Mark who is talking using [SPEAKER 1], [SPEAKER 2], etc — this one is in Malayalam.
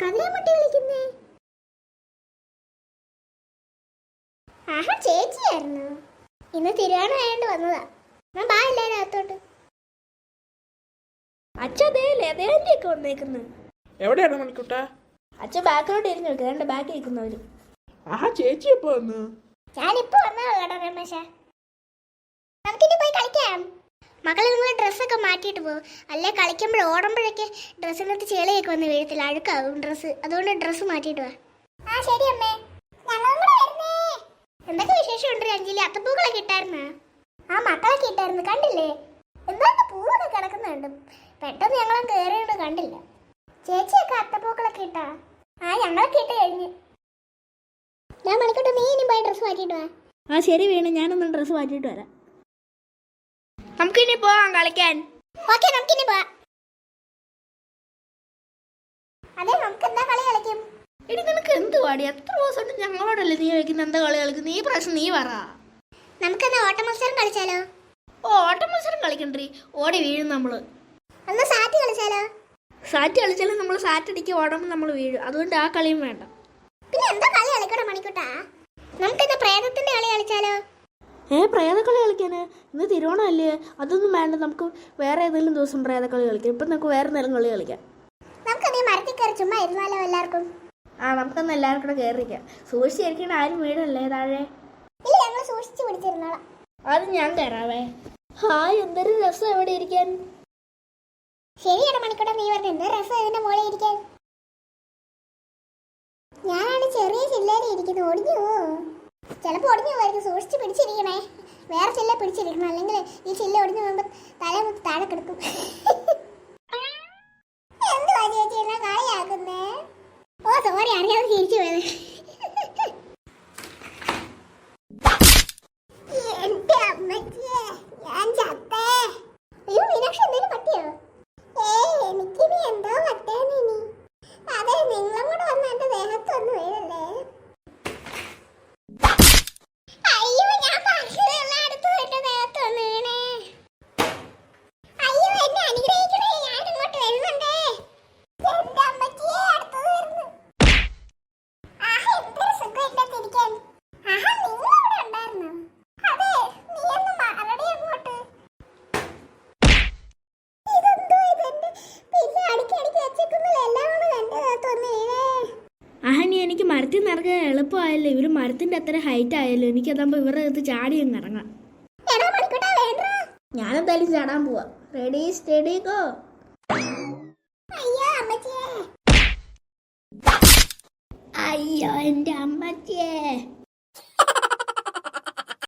[SPEAKER 1] കതിരാമുട്ടി വിളിക്കുന്നേ? ആഹാ, ചേച്ചിയായിരുന്നു. ഇന്ന് തിരുവോണമായോണ്ട് വന്നതാ. ഞാൻ ബാ എല്ലാരും അകത്തോട്ട്.
[SPEAKER 2] അച്ഛനേക്ക് വന്നേക്കുന്നു.
[SPEAKER 3] എവിടെയാണ് മണിക്കുട്ട?
[SPEAKER 2] അച്ഛൻ ബാക്കിലോട്ട് ഇരുന്ന് വെക്കുക. രണ്ട് ബാക്കി നിൽക്കുന്നവര്.
[SPEAKER 3] ആഹാ, ചേച്ചി എപ്പോ വന്നു?
[SPEAKER 1] ഞാനിപ്പോ വന്നതാ രമേശ. നമുക്കിനി പോയി കളിക്കാം. മക്കളെ, നിങ്ങൾ ഡ്രസ്സൊക്കെ മാറ്റിയിട്ട് പോകും. അല്ലേ കളിക്കുമ്പോൾ ഓടുമ്പോഴൊക്കെ ഡ്രസ്സിനകത്ത് ചെളിയൊക്കെ വന്ന് വീഴത്തില്ല, അഴുക്കാവും ഡ്രസ്സ്. അതുകൊണ്ട് ഡ്രസ്സ് മാറ്റിയിട്ട് വാ. ആ ശരി അമ്മേ. എന്തൊക്കെ വിശേഷമുണ്ട് അഞ്ജലി? അത്തപ്പൂക്കളൊക്കെ ഇട്ടായിരുന്നാ? ആ, മക്കളൊക്കെ ഇട്ടായിരുന്നു. കണ്ടില്ലേ എന്താണ് പൂവൊക്കെ കിടക്കുന്നുണ്ട്? പെട്ടെന്ന് ഞങ്ങളും കയറിയോണ്ട് കണ്ടില്ല. ചേച്ചിയൊക്കെ അത്തപ്പൂക്കളൊക്കെ ഇട്ടാ? ആ, ഞങ്ങളൊക്കെ ഇട്ട് കഴിഞ്ഞു. ഞാൻ മണിക്കൂട്ട്, നീ ഇനി പോയി ഡ്രസ്സ് മാറ്റിയിട്ട് വാ.
[SPEAKER 2] ആ ശരി വീണു, ഞാനൊന്ന് ഡ്രസ്സ് മാറ്റിയിട്ട് വരാം. നമുക്കിനി പോവാം കളിക്കാൻ.
[SPEAKER 1] ഓക്കെ, നമുക്കിനി പോവാം. അതെ, നമുക്ക് എന്താ കളി കളിക്കും?
[SPEAKER 2] ഇനി നിനക്ക് എന്ത് പാടി? എത്ര ദിവസം ഞങ്ങളോടല്ലേ നീ വയ്ക്കുന്ന എന്താ കളി കളിക്കും? നീ പ്രശ്നം നീ പറ.
[SPEAKER 1] നമുക്കെന്നാ ഓട്ട മത്സരം കളിച്ചാലോ?
[SPEAKER 2] ഓ, ഓട്ട മത്സരം കളിക്കണ്ടേ? ഓടി വീഴും നമ്മള്.
[SPEAKER 1] എന്നാ സാറ്റ് കളിച്ചാലോ?
[SPEAKER 2] സാറ്റ് കളിച്ചാലും നമ്മൾ സാറ്റടിക്ക് ഓടുമ്പോൾ നമ്മൾ വീഴും. അതുകൊണ്ട് ആ കളിയും വേണ്ട.
[SPEAKER 1] പിന്നെ എന്താ കളി കളിക്കണോ മണിക്കൂട്ടാ? നമുക്കെന്നാ പ്രേതത്തിന്റെ കളി കളിച്ചാലോ?
[SPEAKER 2] പ്രേതക്കളി കളിക്കാന് ഇന്ന് തിരുവോണമല്ലേ? അതൊന്നും വേണ്ട. നമുക്ക് വേറെ ഏതെങ്കിലും ദിവസം പ്രേതക്കളി കളിക്കാം. ഇപ്പം നമുക്ക് വേറെ എന്തെങ്കിലും കളി കളിക്കാം.
[SPEAKER 1] നമുക്കതേ മരത്തിൽ കയറി ചുമ്മാ ഇരുന്നാലോ എല്ലാവർക്കും?
[SPEAKER 2] ആ, നമുക്കൊന്ന് എല്ലാവർക്കും കൂടെ കയറിയിരിക്കാം. സൂക്ഷിച്ചിരിക്കണ ആരും വീടല്ലേ താഴെ?
[SPEAKER 1] ഇല്ല, ഞങ്ങൾ സൂക്ഷിച്ച് പിടിച്ചിരുന്നോളാം.
[SPEAKER 2] അത് ഞാൻ തരാവേ. ഹായ്, എന്തൊരു രസം എവിടെ ഇരിക്കാൻ.
[SPEAKER 1] ശരിയാണ് മണിക്കൂട്ട, നീ പറഞ്ഞ എന്ത് രസം ഇതിന്റെ മുകളിൽ ഇരിക്കാൻ. ഞാനാണ് ചെറിയ ചില്ലേരി ഇരിക്കുന്നത്. ഒടിഞ്ഞു ചിലപ്പോൾ ഒടിഞ്ഞു പോയിരിക്കും. സൂക്ഷിച്ച് പിടിച്ചിരിക്കണേ. വേറെ ചില്ല പിടിച്ചിരിക്കണം, അല്ലെങ്കിൽ ഈ ചില്ല ഒടിഞ്ഞു പോകുമ്പോൾ തല മുത്ത് താഴെ കിടക്കും. എന്തുവാ ചേച്ചി എന്നാ കളിയാക്കുന്നേ? ഓ സോറി, അറിയാതെ തിരിച്ചു പോയത്. എന്റെ അമ്മച്ചിയെ, ഞാൻ ചത്തേ. അയ്യോ മീനാക്ഷി, എന്തേലും പറ്റിയോ? എനിക്കിനി എന്തോ പറ്റേനി. അതെ, നിങ്ങളും കൂടെ വന്ന് എന്റെ ദേഹത്ത് വന്ന് വീഴല്ലേ? അയ്യോ, ഞാൻ പറഞ്ഞതെല്ലാം അടുത്ത് എന്റെ ദേഹത്ത് വന്ന് വീണേ. അയ്യോ, എന്നെ അനുഗ്രഹിക്കണേ, ഞാൻ ഇങ്ങോട്ട് വരുന്നുണ്ടേ. എന്റെ അമ്മച്ചിയെ, അടുത്തത് വരുന്നു. ആഹാ, എന്തൊരു സുഖം ഇല്ലാത്ത ഇരിക്കാൻ. ആഹാ, നിങ്ങൾ ഇവിടെ ഉണ്ടായിരുന്നോ? അതെ, നീ ഒന്ന് മാറടി അങ്ങോട്ട്. ഇതെന്തോ ഇതെന്റെ പിന്നെ അടിക്കി വെച്ചേക്കുന്നില്ല, എല്ലാം കൂടെ എന്റെ ദേഹത്ത് വന്ന് വീണേ.
[SPEAKER 2] ആഹനി, എനിക്ക് മരത്തിൽ നിറങ്ങാൻ എളുപ്പമായല്ലോ. ഇവര് മരത്തിന്റെ അത്ര ഹൈറ്റ് ആയല്ലോ. എനിക്കതാകുമ്പോ ഇവരുടെ അടുത്ത് ചാടി അങ്ങ് ഇറങ്ങാം. ഞാനെന്തായാലും ചാടാൻ പോവാ. Ready, study, go. അയ്യോ, എന്റെ അമ്മച്ചിയെ.